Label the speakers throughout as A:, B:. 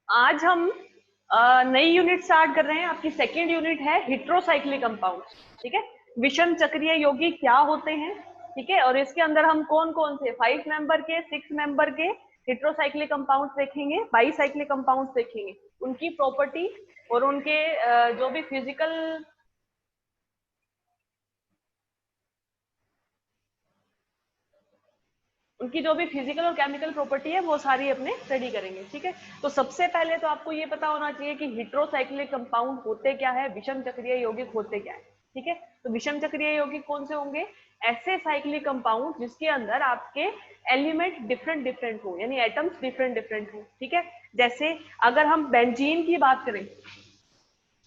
A: आज हम नई यूनिट स्टार्ट कर रहे हैं। आपकी सेकेंड यूनिट है हेट्रोसाइक्लिक कंपाउंड। ठीक है, विषम चक्रीय यौगिक क्या होते हैं। ठीक है, और इसके अंदर हम कौन कौन से 5 मेंबर के, 6 मेंबर के हेट्रोसाइक्लिक कंपाउंड्स देखेंगे, बाईसाइक्लिक कंपाउंड्स देखेंगे, उनकी प्रॉपर्टी और उनके जो भी फिजिकल उनकी जो भी फिजिकल और केमिकल प्रॉपर्टी है वो सारी अपने स्टडी करेंगे। ठीक है, तो सबसे पहले तो आपको ये पता होना चाहिए कि हेट्रोसाइक्लिक कंपाउंड होते क्या है, विषम चक्रीय यौगिक होते क्या है। ठीक है, तो विषम चक्रीय यौगिक कौन से होंगे? ऐसे साइक्लिक कंपाउंड जिसके अंदर आपके एलिमेंट डिफरेंट डिफरेंट हो, यानी एटम्स डिफरेंट डिफरेंट हो। ठीक है, जैसे अगर हम बेंजीन की बात करें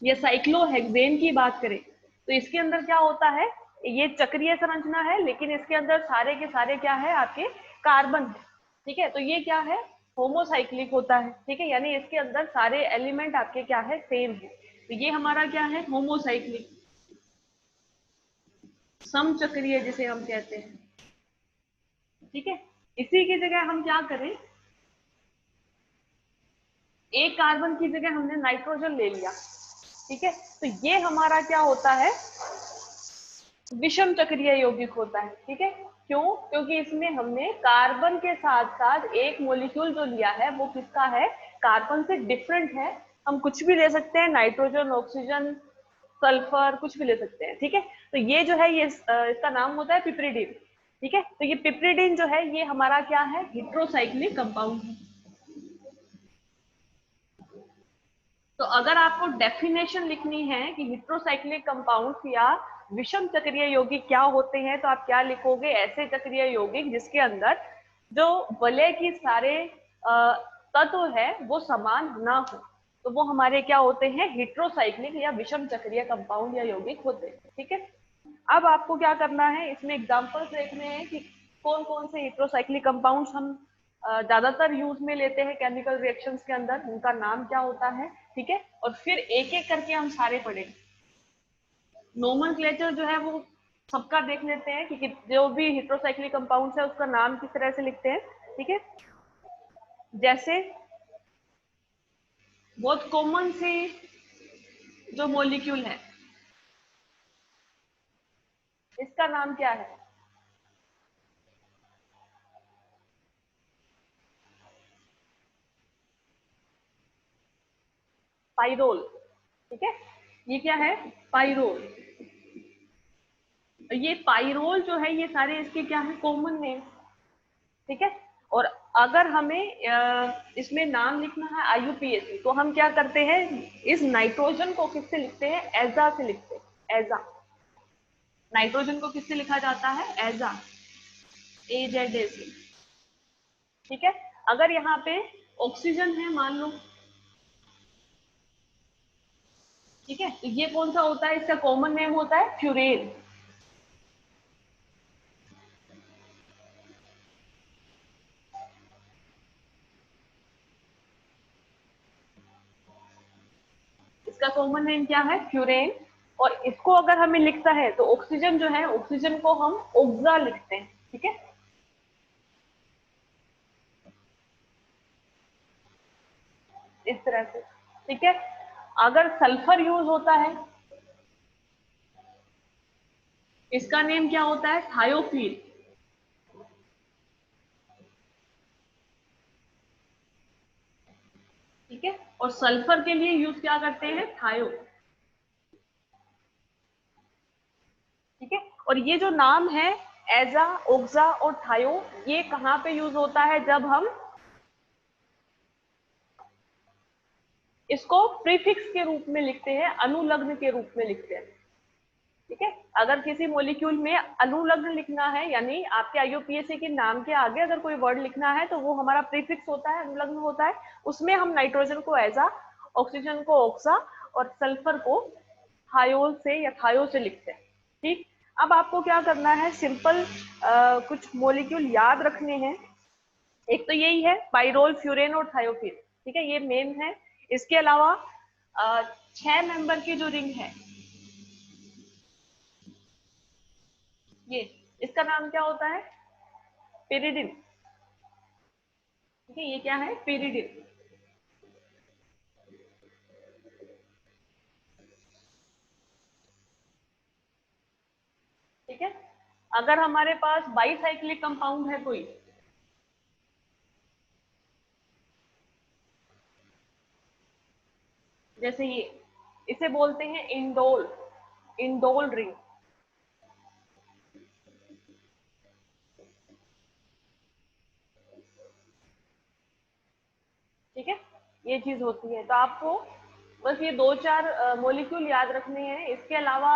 A: या साइक्लोहेक्सेन की बात करें तो इसके अंदर क्या होता है, ये चक्रीय संरचना है लेकिन इसके अंदर सारे के सारे क्या है, आपके कार्बन है। ठीक है, तो ये क्या है, होमोसाइक्लिक होता है। ठीक है, यानी इसके अंदर सारे एलिमेंट आपके क्या है, सेम है। तो ये हमारा क्या है, होमोसाइक्लिक, समचक्रीय जिसे हम कहते हैं। ठीक है, इसी की जगह हम क्या करें, एक कार्बन की जगह हमने नाइट्रोजन ले लिया। ठीक है, तो ये हमारा क्या होता है, विषम चक्रीय यौगिक होता है। ठीक है, क्यों? क्योंकि इसमें हमने कार्बन के साथ साथ एक मॉलिक्यूल जो लिया है वो किसका है, कार्बन से डिफरेंट है। हम कुछ भी ले सकते हैं, नाइट्रोजन, ऑक्सीजन, सल्फर, कुछ भी ले सकते हैं। ठीक है, तो ये जो है ये इसका नाम होता है पिपरिडीन। ठीक है, तो ये पिपरिडीन जो है ये हमारा क्या है, हेट्रोसाइक्लिक कंपाउंड है। तो अगर आपको डेफिनेशन लिखनी है कि हेट्रोसाइक्लिक कंपाउंड्स या विषम चक्रीय यौगिक क्या होते हैं, तो आप क्या लिखोगे, ऐसे चक्रीय यौगिक जिसके अंदर जो वलय की सारे तत्व है वो समान ना हो, तो वो हमारे क्या होते हैं, हेट्रोसाइक्लिक या विषम चक्रीय कंपाउंड या यौगिक होते हैं। ठीक है, अब आपको क्या करना है, इसमें एग्जांपल्स देखने हैं कि कौन कौन से हेट्रोसाइक्लिक कंपाउंड्स हम ज्यादातर यूज में लेते हैं केमिकल रिएक्शंस के अंदर, उनका नाम क्या होता है। ठीक है, और फिर एक एक करके हम सारे पढ़ेंगे। नोमेनक्लेचर जो है वो सबका देख लेते हैं कि जो भी हेट्रोसाइक्लिक कंपाउंड्स है उसका नाम किस तरह से लिखते हैं। ठीक है, जैसे बहुत कॉमन सी जो मॉलिक्यूल है इसका नाम क्या है, पाइरोल। ठीक है, ये क्या है, पाइरोल। ये पाइरोल जो है ये सारे इसके क्या है, कॉमन नेम। ठीक है, और अगर हमें इसमें नाम लिखना है आईयूपीएसी तो हम क्या करते हैं, इस नाइट्रोजन को किससे लिखते हैं, एजा से लिखते हैं, एजा। नाइट्रोजन को किससे लिखा जाता है, एजा, एजेड से। ठीक है, अगर यहाँ पे ऑक्सीजन है मान लो, ठीक है, तो ये कौन सा होता है, इसका कॉमन नेम होता है फ्यूरेन। इसका कॉमन नेम क्या है, फ्यूरेन। और इसको अगर हमें लिखता है तो ऑक्सीजन जो है, ऑक्सीजन को हम ओक्सा लिखते हैं। ठीक है, इस तरह से। ठीक है, अगर सल्फर यूज होता है इसका नेम क्या होता है, थायोफील। ठीक है, और सल्फर के लिए यूज क्या करते हैं, थायो। ठीक है, और ये जो नाम है एजा, ओक्सा और थायो, ये कहाँ पे यूज होता है, जब हम इसको प्रीफिक्स के रूप में लिखते हैं, अनुलग्न के रूप में लिखते हैं। ठीक है, अगर किसी मॉलिक्यूल में अनुलग्न लिखना है, यानी आपके आईयूपीएसी के नाम के आगे अगर कोई वर्ड लिखना है तो वो हमारा प्रीफिक्स होता है, अनुलग्न होता है। उसमें हम नाइट्रोजन को एजा, ऑक्सीजन को ऑक्सा और सल्फर को थायोल से या थायो से लिखते हैं। ठीक, अब आपको क्या करना है, सिंपल कुछ मॉलिक्यूल याद रखने हैं। एक तो यही है पाइरोल, फ्यूरेन और थायोफिन। ठीक है, ये मेन है। इसके अलावा 6 मेंबर की जो रिंग है, ये इसका नाम क्या होता है, पेरिडिन। ठीक है, ये क्या है, पेरिडिन। ठीक है। अगर हमारे पास बाईसाइक्लिक कंपाउंड है कोई, जैसे ये, इसे बोलते हैं इंडोल, इंडोल रिंग। ठीक है, ये चीज होती है। तो आपको बस ये दो चार मोलिक्यूल याद रखने हैं। इसके अलावा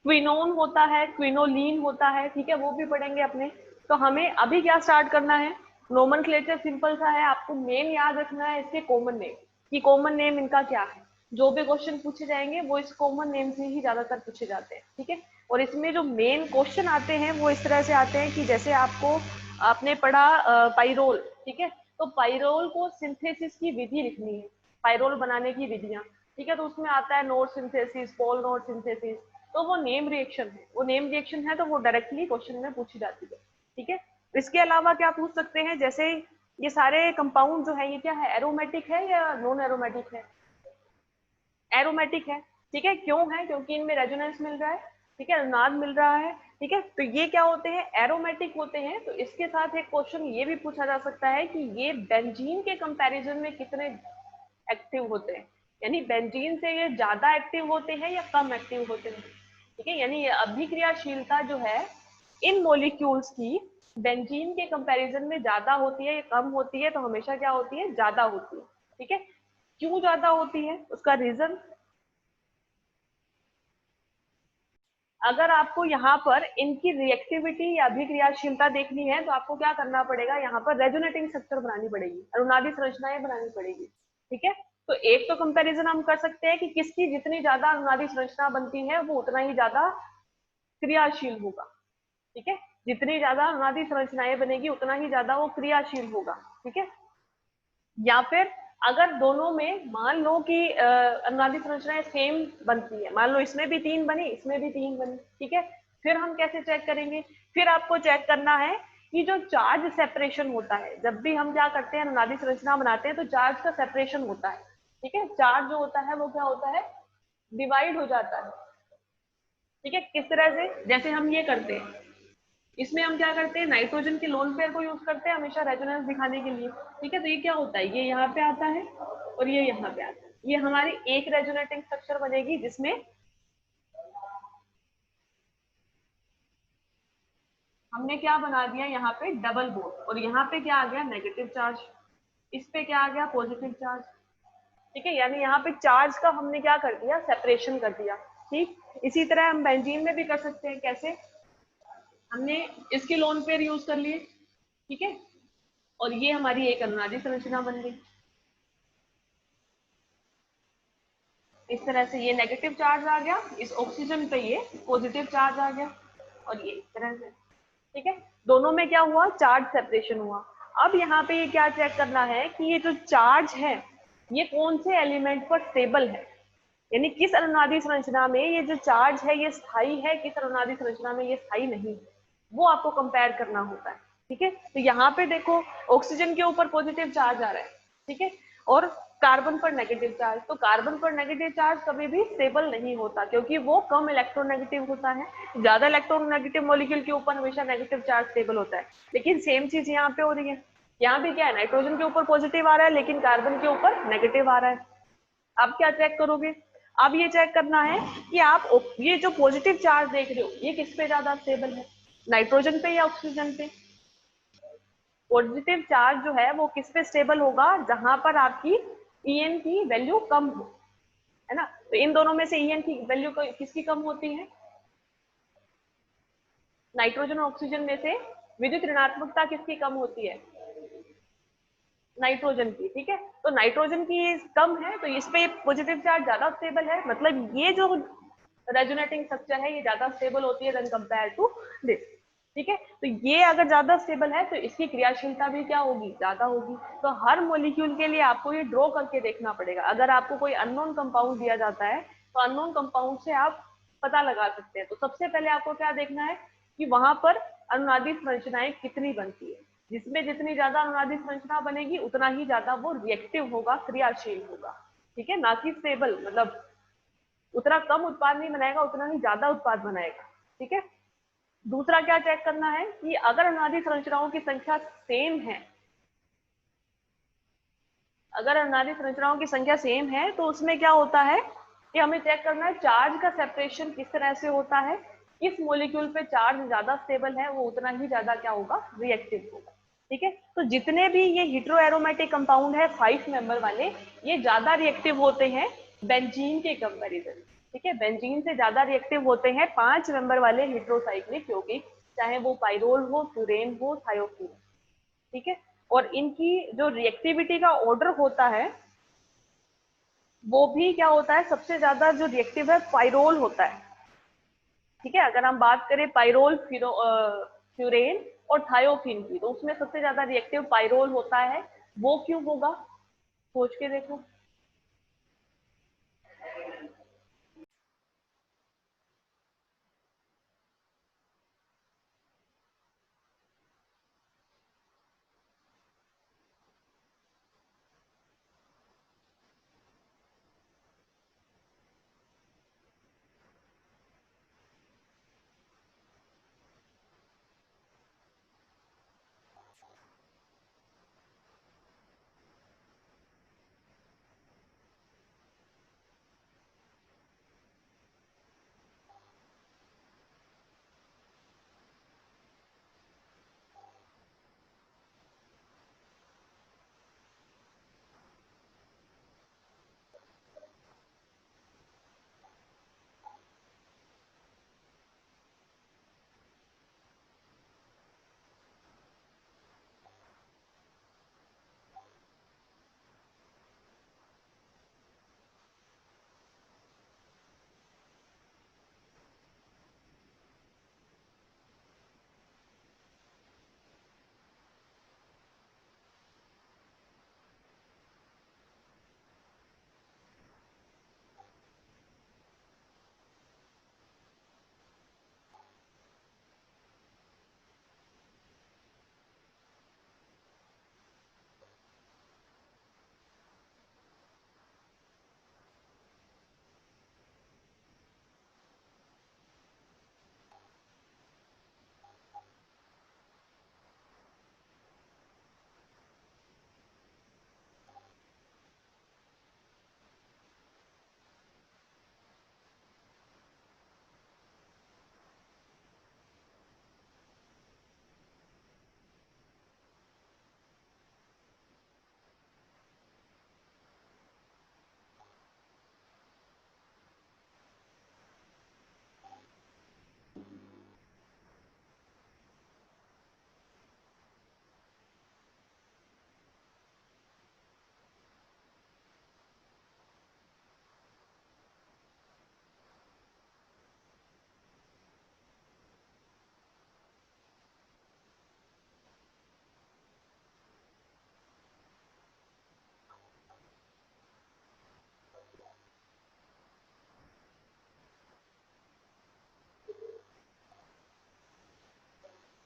A: क्विनोन होता है, क्विनोलीन होता है, ठीक है, वो भी पढ़ेंगे अपने। तो हमें अभी क्या स्टार्ट करना है, नोमेनक्लेचर सिंपल सा है, आपको नेम याद रखना है इसके कॉमन नेम, कि कॉमन नेम इनका क्या है। जो भी क्वेश्चन पूछे जाएंगे वो इस कॉमन नेम से ही ज्यादातर पूछे जाते हैं, ठीक है। और इसमें जो मेन क्वेश्चन आते हैं वो इस तरह से आते हैं कि जैसे आपको, आपने पढ़ा पाइरोल, ठीक है, तो पाइरोल को सिंथेसिस की विधि लिखनी है, पाइरोल बनाने की विधियां, ठीक है। तो उसमें आता है नोड सिंथेसिस, पोल नोड सिंथेसिस। तो वो नेम रिएक्शन है, वो नेम रिएक्शन है, तो वो डायरेक्टली क्वेश्चन में पूछी जाती है, ठीक है। इसके अलावा क्या पूछ सकते हैं, जैसे ये सारे कंपाउंड जो है ये क्या है, एरोमेटिक है या नॉन एरोमेटिक है? एरोमेटिक है, ठीक है। क्यों है? क्योंकि इनमें रेजोनेंस मिल रहा है, ठीक है, अनुनाद मिल रहा है, ठीक है। तो ये क्या होते हैं, एरोमेटिक होते हैं। तो इसके साथ एक क्वेश्चन ये भी पूछा जा सकता है कि ये बेंजीन के कंपैरिजन में कितने एक्टिव होते हैं, यानी बेंजीन से ये ज्यादा एक्टिव होते हैं या कम एक्टिव होते हैं, ठीक है। यानी ये अभिक्रियाशीलता जो है इन मॉलिक्यूल्स की बेंजीन के कंपैरिजन में ज्यादा होती है या कम होती है? तो हमेशा क्या होती है, ज्यादा होती है, ठीक है। क्यों ज्यादा होती है, उसका रीजन, अगर आपको यहाँ पर इनकी रिएक्टिविटी या अभिक्रियाशीलता देखनी है तो आपको क्या करना पड़ेगा, यहाँ पर रेजोनेटिंग स्ट्रक्चर बनानी पड़ेगी, अनुनादी संरचनाएं बनानी पड़ेगी, ठीक है। तो एक तो कंपैरिजन हम कर सकते हैं कि किसकी जितनी ज्यादा अनुनादी संरचना बनती है वो उतना ही ज्यादा क्रियाशील होगा, ठीक है। जितनी ज्यादा अनुनादी संरचनाएं बनेगी उतना ही ज्यादा वो क्रियाशील होगा, ठीक है। या फिर अगर दोनों में मान लो कि अनुनादी संरचनाएं सेम बनती है, मान लो इसमें भी 3 बनी, इसमें भी 3 बनी, ठीक है। फिर हम कैसे चेक करेंगे, फिर आपको चेक करना है कि जो चार्ज सेपरेशन होता है, जब भी हम क्या करते हैं अनुनादी संरचना बनाते हैं तो चार्ज का सेपरेशन होता है, ठीक है। चार्ज जो होता है वो क्या होता है, डिवाइड हो जाता है, ठीक है। किस तरह से, जैसे हम ये करते हैं, इसमें हम क्या करते हैं, नाइट्रोजन के लोन पेयर को यूज करते हैं हमेशा रेजोनेंस दिखाने के लिए, ठीक है। तो ये क्या होता है, ये यहाँ पे आता है और ये यहाँ पे आता है, ये हमारी एक रेजोनेटिंग स्ट्रक्चर बनेगी जिसमें हमने क्या बना दिया, यहाँ पे डबल बॉन्ड, और यहाँ पे क्या आ गया, नेगेटिव चार्ज, इस पे क्या आ गया, पॉजिटिव चार्ज, ठीक है। यानी यहाँ पे चार्ज का हमने क्या कर दिया, सेपरेशन कर दिया, ठीक। इसी तरह हम बेंजीन में भी कर सकते हैं, कैसे, हमने इसके लोन पेयर यूज कर लिए, ठीक है, और ये हमारी एक अनुनादी संरचना बन गई। इस तरह से ये नेगेटिव चार्ज आ गया, इस ऑक्सीजन पे ये पॉजिटिव चार्ज आ गया, और ये इस तरह से, ठीक है। दोनों में क्या हुआ, चार्ज सेपरेशन हुआ। अब यहाँ पे ये क्या चेक करना है कि ये जो चार्ज है ये कौन से एलिमेंट पर स्टेबल है, यानी किस अनुनादी संरचना में ये जो चार्ज है ये स्थायी है, किस अनुनादी संरचना में ये स्थायी नहीं है, वो आपको कंपेयर करना होता है, ठीक है। तो यहाँ पे देखो ऑक्सीजन के ऊपर पॉजिटिव चार्ज आ रहा है, ठीक है, और कार्बन पर नेगेटिव चार्ज। तो कार्बन पर नेगेटिव चार्ज कभी भी स्टेबल नहीं होता क्योंकि वो कम इलेक्ट्रोनेगेटिव होता है, ज्यादा इलेक्ट्रोनेगेटिव मॉलिक्यूल के ऊपर हमेशा नेगेटिव चार्ज स्टेबल होता है। लेकिन सेम चीज यहाँ पे हो रही है, यहाँ भी क्या है, नाइट्रोजन के ऊपर पॉजिटिव आ रहा है लेकिन कार्बन के ऊपर नेगेटिव आ रहा है। अब क्या चेक करोगे, अब ये चेक करना है कि आप ये जो पॉजिटिव चार्ज देख रहे हो ये किस पे ज्यादा स्टेबल है, नाइट्रोजन पे या ऑक्सीजन पे? पॉजिटिव चार्ज जो है वो किस पे स्टेबल होगा, जहां पर आपकी ईएन की वैल्यू कम हो, है ना। तो इन दोनों में से ईएन की वैल्यू किसकी कम होती है, नाइट्रोजन और ऑक्सीजन में से विद्युत ऋणात्मकता किसकी कम होती है, नाइट्रोजन की, ठीक है। तो नाइट्रोजन की कम है तो इस पे पॉजिटिव चार्ज ज्यादा स्टेबल है, मतलब ये जो रेजोनेटिंग स्ट्रक्चर है ये ज्यादा स्टेबल होती है देन कंपेयर टू दिस, ठीक है। तो ये अगर ज्यादा स्टेबल है तो इसकी क्रियाशीलता भी क्या होगी, ज्यादा होगी। तो हर मॉलिक्यूल के लिए आपको ये ड्रॉ करके देखना पड़ेगा। अगर आपको कोई अननोन कंपाउंड दिया जाता है तो अननोन कंपाउंड से आप पता लगा सकते हैं। तो सबसे पहले आपको क्या देखना है कि वहां पर अनुनादी संरचनाएं कितनी बनती है, जिसमें जितनी ज्यादा अनुनादी संरचना बनेगी उतना ही ज्यादा वो रिएक्टिव होगा, क्रियाशील होगा, ठीक है, ना कि स्टेबल, मतलब उतना कम उत्पाद नहीं बनाएगा, उतना ही ज्यादा उत्पाद बनाएगा। ठीक है। दूसरा क्या चेक करना है कि अगर अनुनादी संरचनाओं की संख्या सेम है, अगर अनुनादी संरचनाओं की संख्या सेम है तो उसमें क्या होता है कि हमें चेक करना है चार्ज का सेपरेशन किस तरह से होता है। किस मॉलिक्यूल पे चार्ज ज्यादा स्टेबल है वो उतना ही ज्यादा क्या होगा, रिएक्टिव होगा। ठीक है। तो जितने भी ये हीट्रो एरोमेटिक कंपाउंड है 5 मेंबर वाले, ये ज्यादा रिएक्टिव होते हैं बेंजीन के कंपैरिजन। ठीक है। बेंजीन से ज्यादा रिएक्टिव होते हैं 5 मेंबर वाले हीट्रोसाइक्लिक यौगिक, चाहे वो पाइरोल हो, फ्यूरेन हो, थायोफीन। ठीक है। और इनकी जो रिएक्टिविटी का ऑर्डर होता है वो भी क्या होता है, सबसे ज्यादा जो रिएक्टिव है पाइरोल होता है। ठीक है। अगर हम बात करें पाइरोल, फ्यूरेन और थायोफीन की, तो उसमें सबसे ज्यादा रिएक्टिव पाइरोल होता है। वो क्यों होगा, सोच के देखो।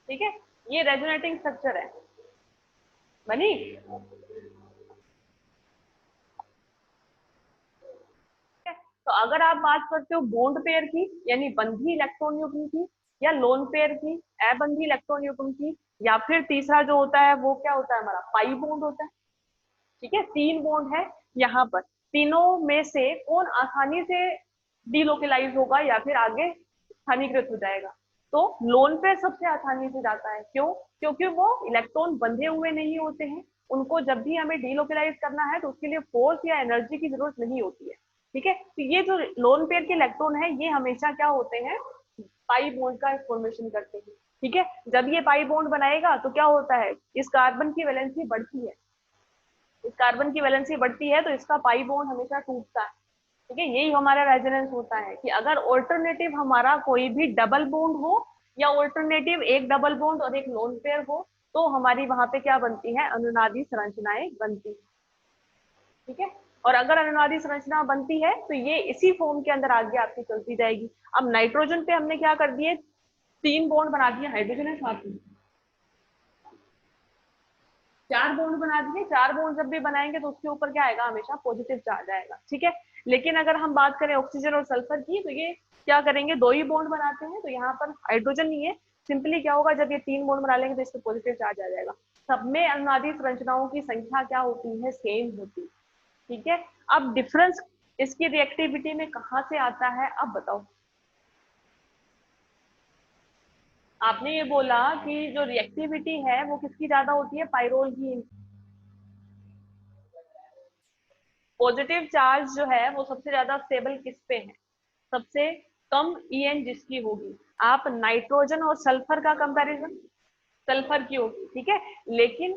A: ठीक है। ये रेजोनेटिंग स्ट्रक्चर है, बनी। तो अगर आप बात करते हो बॉन्ड पेयर की, यानी बंधी इलेक्ट्रॉन युग्म की, या लोन पेयर की, अबंधी इलेक्ट्रॉन युग्म की, या फिर तीसरा जो होता है वो क्या होता है, हमारा पाई बॉन्ड होता है। ठीक है। 3 बॉन्ड है यहाँ पर, तीनों में से कौन आसानी से डीलोकलाइज होगा या फिर आगे स्थानीकृत हो जाएगा? तो लोन पेयर सबसे आसानी से जाता है। क्यों? क्योंकि वो इलेक्ट्रॉन बंधे हुए नहीं होते हैं, उनको जब भी हमें डीलोकलाइज करना है तो उसके लिए फोर्स या एनर्जी की जरूरत नहीं होती है। ठीक है। तो ये जो लोन पेयर के इलेक्ट्रॉन है ये हमेशा क्या होते हैं, पाई बॉन्ड का फॉर्मेशन करते हैं। ठीक है। जब ये पाई बॉन्ड बनाएगा तो क्या होता है, इस कार्बन की वैलेंसी बढ़ती है, इस कार्बन की वैलेंसी बढ़ती है तो इसका पाई बॉन्ड हमेशा टूटता है। ठीक है। यही हमारा रेजोनेंस होता है कि अगर ऑल्टरनेटिव हमारा कोई भी डबल बॉन्ड हो, या ऑल्टरनेटिव एक डबल बॉन्ड और एक लोन पेयर हो, तो हमारी वहां पे क्या बनती है, अनुनादी संरचनाएं बनती है। ठीक है। और अगर अनुनादी संरचना बनती है तो ये इसी फॉर्म के अंदर आगे आपकी चलती जाएगी। अब नाइट्रोजन पे हमने क्या कर दिए, 3 बॉन्ड बना दिए हाइड्रोजन है साथ में, 4 बॉन्ड बना दिए, 4 बॉन्ड जब भी बनाएंगे तो उसके ऊपर क्या आएगा, हमेशा पॉजिटिव चार्ज आएगा, ठीक है। लेकिन अगर हम बात करें ऑक्सीजन और सल्फर की, तो ये क्या करेंगे, 2 ही बॉन्ड बनाते हैं, तो यहाँ पर हाइड्रोजन नहीं है, सिंपली क्या होगा, जब ये 3 बॉन्ड बना लेंगे तो इस पर पॉजिटिव चार्ज आ जाएगा। सब में अनुनादी संरचनाओं की संख्या क्या होती है, सेम होती है, ठीक है। अब डिफरेंस इसकी रिएक्टिविटी में कहाँ से आता है, अब बताओ। आपने ये बोला कि जो रिएक्टिविटी है वो किसकी ज्यादा होती है, पाइरोल की। पॉजिटिव चार्ज जो है वो सबसे ज्यादा स्टेबल किस पे है, सबसे कम ईएन जिसकी होगी। आप नाइट्रोजन और सल्फर का कंपैरिजन, सल्फर की होगी, ठीक है। लेकिन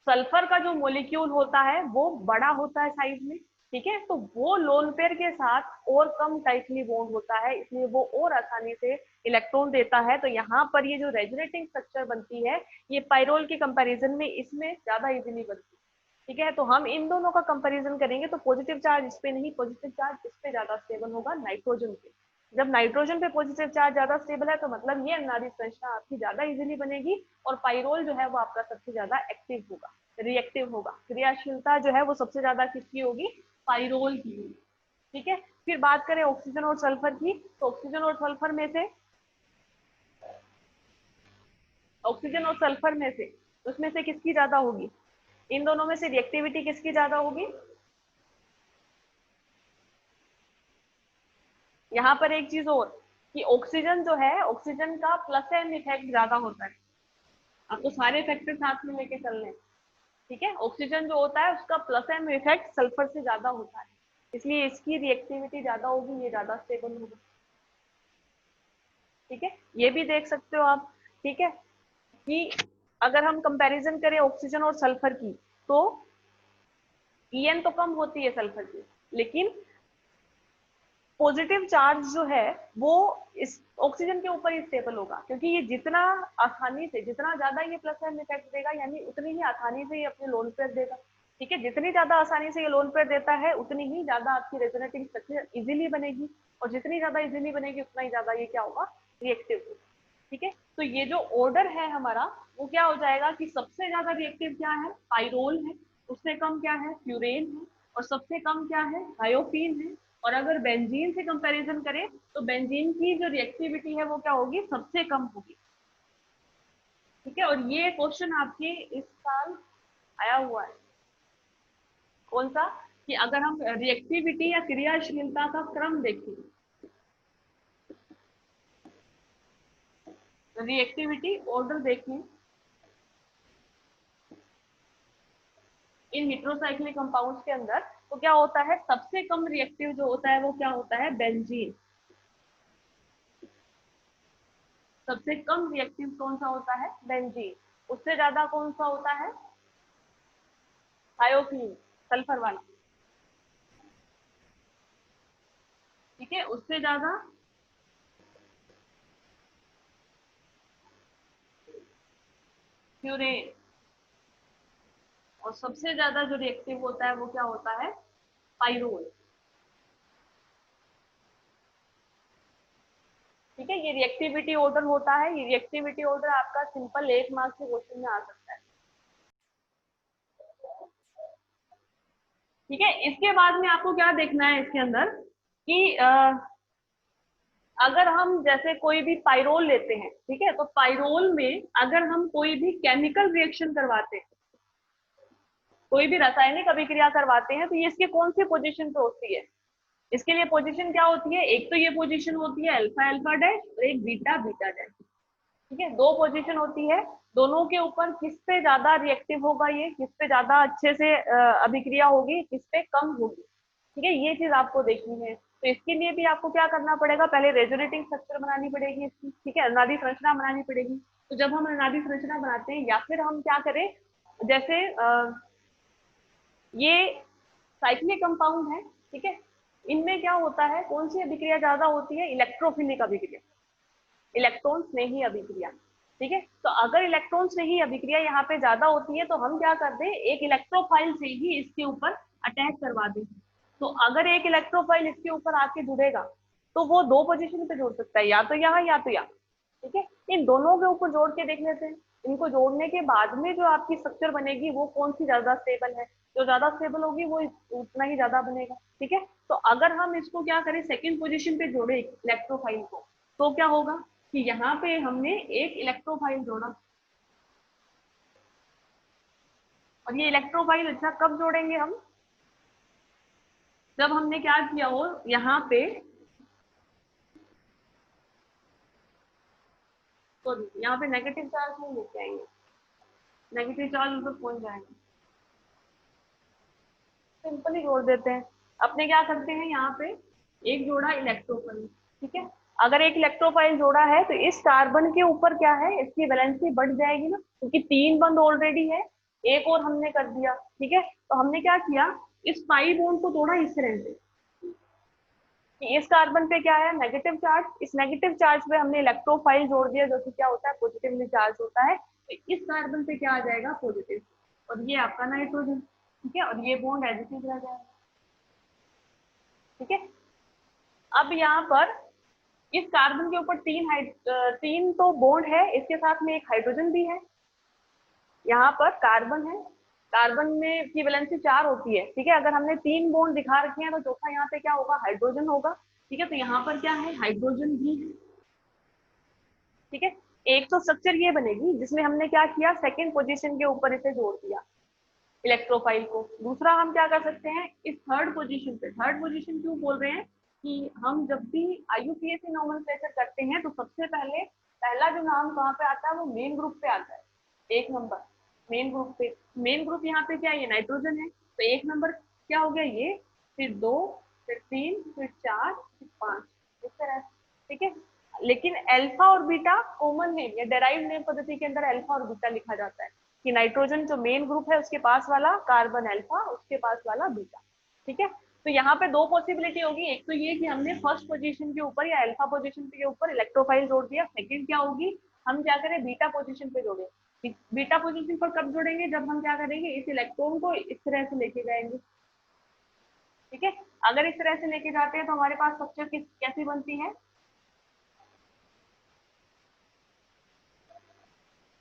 A: सल्फर का जो मोलिक्यूल होता है वो बड़ा होता है साइज में, ठीक है, तो वो लोन पेयर के साथ और कम टाइटली बॉन्ड होता है, इसलिए वो और आसानी से इलेक्ट्रॉन देता है। तो यहाँ पर ये जो रेजोनेटिंग स्ट्रक्चर बनती है, ये पाइरोल के कंपैरिजन में इसमें ज्यादा इजीली बनती है, ठीक है। तो हम इन दोनों का कंपैरिजन करेंगे तो पॉजिटिव चार्ज इस पे नहीं, पॉजिटिव चार्ज इस पे ज्यादा स्टेबल होगा, नाइट्रोजन पे। जब नाइट्रोजन पे पॉजिटिव चार्ज ज्यादा स्टेबल है तो मतलब ये अनुनादी संरचना आपकी ज्यादा इजीली बनेगी, और पाइरोल जो है वो आपका सबसे ज्यादा एक्टिव होगा, रिएक्टिव होगा। क्रियाशीलता जो है वो सबसे ज्यादा किसकी होगी, पाइरोल की होगी, ठीक है। फिर बात करें ऑक्सीजन और सल्फर की, तो ऑक्सीजन और सल्फर में से, ऑक्सीजन और सल्फर में से उसमें से किसकी ज्यादा होगी, इन दोनों में से रिएक्टिविटी किसकी ज्यादा होगी। यहाँ पर एक चीज और, कि ऑक्सीजन जो है, ऑक्सीजन का प्लस एम इफेक्ट ज्यादा होता है। आपको सारे फैक्टर साथ में लेके चलने हैं, ठीक है। ऑक्सीजन जो होता है उसका प्लस एम इफेक्ट सल्फर से ज्यादा होता है, इसलिए इसकी रिएक्टिविटी ज्यादा होगी, ये ज्यादा स्टेबल होगा, ठीक है। ये भी देख सकते हो आप, ठीक है, कि अगर हम कंपैरिजन करें ऑक्सीजन और सल्फर की, तो ईएन तो कम होती है सल्फर की, लेकिन पॉजिटिव चार्ज जो है वो इस ऑक्सीजन के ऊपर ही स्टेबल होगा, क्योंकि ये जितना आसानी से, जितना ज्यादा ये प्लस एम इफेक्ट देगा, यानी उतनी ही आसानी से ये अपने लोन पेयर देगा, ठीक है। जितनी ज्यादा आसानी से ये लोन पेयर देता है उतनी ही ज्यादा आपकी रेजोनेटिंग स्ट्रक्चर इजीली बनेगी, और जितनी ज्यादा इजीली बनेगी उतना ही ज्यादा ये क्या होगा, रिएक्टिव होगा, ठीक है। तो ये जो ऑर्डर है हमारा, वो क्या हो जाएगा कि सबसे ज्यादा रिएक्टिव क्या है, पाइरोल है, उससे कम क्या है, फ्यूरेन है, और सबसे कम क्या है, थायोफीन है। और अगर बेंजीन से कंपैरिजन करें तो बेंजीन की जो रिएक्टिविटी है वो क्या होगी, सबसे कम होगी, ठीक है। और ये क्वेश्चन आपके इस साल आया हुआ है, कौन सा, कि अगर हम रिएक्टिविटी या क्रियाशीलता का क्रम देखें, रिएक्टिविटी ऑर्डर देखें इन हेटेरोसाइक्लिक कंपाउंड्स के अंदर, तो क्या होता है, सबसे कम रिएक्टिव जो होता है वो क्या होता है, बेंजीन। सबसे कम रिएक्टिव कौन सा होता है, बेंजीन। उससे ज्यादा कौन सा होता है, थायोफीन, सल्फर वाला, ठीक है। उससे ज्यादा फ्यूरेन, और सबसे ज्यादा जो रिएक्टिव होता है वो क्या होता है, पाइरोल, ठीक है। ये रिएक्टिविटी ऑर्डर होता है, ये रिएक्टिविटी ऑर्डर आपका सिंपल 1 मार्क्स के क्वेश्चन में आ सकता है, ठीक है। इसके बाद में आपको क्या देखना है इसके अंदर, कि अगर हम जैसे कोई भी पाइरोल लेते हैं, ठीक है, तो पाइरोल में अगर हम कोई भी केमिकल रिएक्शन करवाते हैं, कोई भी रासायनिक अभिक्रिया करवाते हैं, तो ये इसके कौन सी पोजीशन पे होती है, इसके लिए पोजीशन क्या होती है, एक तो ये पोजीशन होती है अल्फा अल्फा डैश, और एक बीटा बीटा डैश, ठीक है। 2 पोजीशन होती है, दोनों के ऊपर किस पे ज्यादा रिएक्टिव होगा, ये किस पे ज्यादा अच्छे से अभिक्रिया होगी, किस पे कम होगी, ठीक है। ये चीज आपको देखनी है। तो इसके लिए भी आपको क्या करना पड़ेगा, पहले रेजोनेटिंग स्ट्रक्चर बनानी पड़ेगी इसकी, ठीक है, अनुनादी संरचना बनानी पड़ेगी। तो जब हम अनुनादी संरचना बनाते हैं, या फिर हम क्या करें, जैसे ये साइक्लिक कंपाउंड है, ठीक है, इनमें क्या होता है, कौन सी अभिक्रिया ज्यादा होती है, इलेक्ट्रोफिलिक अभिक्रिया, इलेक्ट्रॉन स्नेही अभिक्रिया, ठीक है। तो अगर इलेक्ट्रॉन स्नेही अभिक्रिया यहाँ पे ज्यादा होती है तो हम क्या कर दें, एक इलेक्ट्रोफाइल से ही इसके ऊपर अटैच करवा दें। तो अगर एक इलेक्ट्रोफाइल इसके ऊपर आके जुड़ेगा तो वो 2 पोजीशन पे जुड़ सकता है, या तो यहाँ या तो यहाँ, ठीक है। इन दोनों के ऊपर जोड़ के देख लेते हैं। इनको जोड़ने के बाद में जो आपकी स्ट्रक्चर बनेगी वो कौन सी ज्यादा स्टेबल है, जो ज्यादा स्टेबल होगी वो उतना ही ज्यादा बनेगा। ठीक है, तो अगर हम इसको क्या करें, सेकंड पोजीशन पे जोड़े इलेक्ट्रोफाइल को, तो क्या होगा कि यहाँ पे हमने एक इलेक्ट्रोफाइल जोड़ा, और ये इलेक्ट्रोफाइल अच्छा कब जोड़ेंगे हम, जब हमने क्या किया हो यहाँ पे, तो यहाँ पे नेगेटिव चार्ज नहीं लेके आएंगे, नेगेटिव चार्ज उधर पहुंच जाएंगे, सिंपली जोड़ देते हैं। अपने क्या करते हैं यहाँ पे एक जोड़ा इलेक्ट्रोफाइल, ठीक है, अगर एक इलेक्ट्रोफाइल जोड़ा है तो इस कार्बन के ऊपर क्या है, इसकी वैलेंसी बढ़ जाएगी ना, क्योंकि 3 बंद ऑलरेडी है, एक और हमने कर दिया। ठीक है, तो हमने क्या किया, इस पाई बॉन्ड को तोड़ा इस तरह से कि इस कार्बन पे क्या है नेगेटिव चार्ज, इस नेगेटिव चार्ज पे हमने इलेक्ट्रोफाइल जोड़ दिया जो कि क्या होता है पॉजिटिवली चार्ज होता है, तो इस कार्बन पे क्या आ जाएगा पॉजिटिव, और ये आपका नाइट्रोजन। ठीक है, और ये बॉन्ड एज इट इज रह जाएगा। ठीक है, अब यहाँ पर इस कार्बन के ऊपर तीन तो बॉन्ड है, इसके साथ में एक हाइड्रोजन भी है, यहाँ पर कार्बन है, कार्बन में की वैलेंसी 4 होती है। ठीक है, अगर हमने 3 बॉन्ड दिखा रखे हैं तो चौथा यहाँ पे क्या होगा, हाइड्रोजन होगा। ठीक है, तो यहाँ पर क्या है, हाइड्रोजन भी है। ठीक है, एक तो स्ट्रक्चर ये बनेगी जिसमें हमने क्या किया, सेकेंड पोजीशन के ऊपर इसे जोड़ दिया इलेक्ट्रोफाइल को। दूसरा हम क्या कर सकते हैं, इस थर्ड पोजीशन पे, थर्ड पोजीशन क्यों बोल रहे हैं कि हम जब भी IUPAC नोमेनक्लेचर करते हैं तो सबसे पहले पहला जो नाम कहाँ पे आता है वो मेन ग्रुप पे आता है, 1 नंबर मेन ग्रुप पे। मेन ग्रुप यहाँ पे क्या है, ये नाइट्रोजन है, तो 1 नंबर क्या हो गया ये, फिर 2, फिर 3, फिर 4, फिर 5, इस तरह। ठीक है, लेकिन अल्फा और बीटा कॉमन नेम या डेराइव नेम पद्धति के अंदर अल्फा और बीटा लिखा जाता है कि नाइट्रोजन जो मेन ग्रुप है उसके पास वाला कार्बन अल्फा, उसके पास वाला बीटा। ठीक है, तो यहाँ पे 2 पॉसिबिलिटी होगी, एक तो ये कि हमने फर्स्ट पोजीशन के ऊपर या अल्फा पोजीशन के ऊपर इलेक्ट्रोफाइल जोड़ दिया, सेकंड क्या होगी, हम क्या करें बीटा पोजीशन पे जोड़े। बीटा पोजीशन पर कब जोड़ेंगे, जब हम क्या करेंगे, इस इलेक्ट्रॉन को इस तरह से लेके जाएंगे। ठीक है, अगर इस तरह से लेके जाते हैं तो हमारे पास स्ट्रक्चर कैसी बनती है,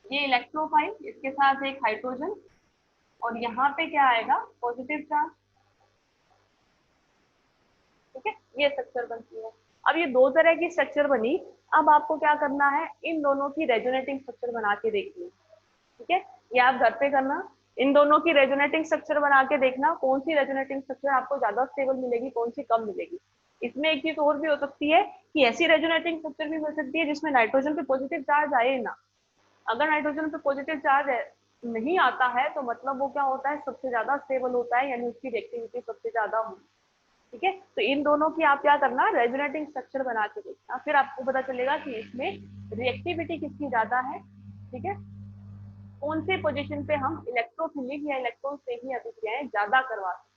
A: ये इलेक्ट्रोफाइल, इसके साथ एक हाइड्रोजन, और यहाँ पे क्या आएगा पॉजिटिव चार्ज। ठीक है, ये स्ट्रक्चर बनती है। अब ये 2 तरह की स्ट्रक्चर बनी, अब आपको क्या करना है, इन दोनों की रेजोनेटिंग स्ट्रक्चर बना के देखनी है। ठीक है, ये आप घर पे करना, इन दोनों की रेजोनेटिंग स्ट्रक्चर बना के देखना कौन सी रेजोनेटिंग स्ट्रक्चर आपको ज्यादा स्टेबल मिलेगी, कौन सी कम मिलेगी। इसमें एक चीज और भी हो सकती है कि ऐसी रेजोनेटिंग स्ट्रक्चर भी मिल सकती है जिसमें नाइट्रोजन पे पॉजिटिव चार्ज आए ना। अगर नाइट्रोजन पे पॉजिटिव चार्ज नहीं आता है तो मतलब वो क्या होता है, सबसे ज्यादा स्टेबल होता है, यानी उसकी रिएक्टिविटी सबसे ज्यादा होगी। ठीक है, तो इन दोनों की आप क्या करना, रेजोनेटिंग स्ट्रक्चर बना के देखना, फिर आपको पता चलेगा कि इसमें रिएक्टिविटी किसकी ज्यादा है। ठीक है, कौन से पोजीशन पे हम इलेक्ट्रोफिलिक या इलेक्ट्रॉन से ही अभिक्रियाएं ज्यादा करवा सकते हैं।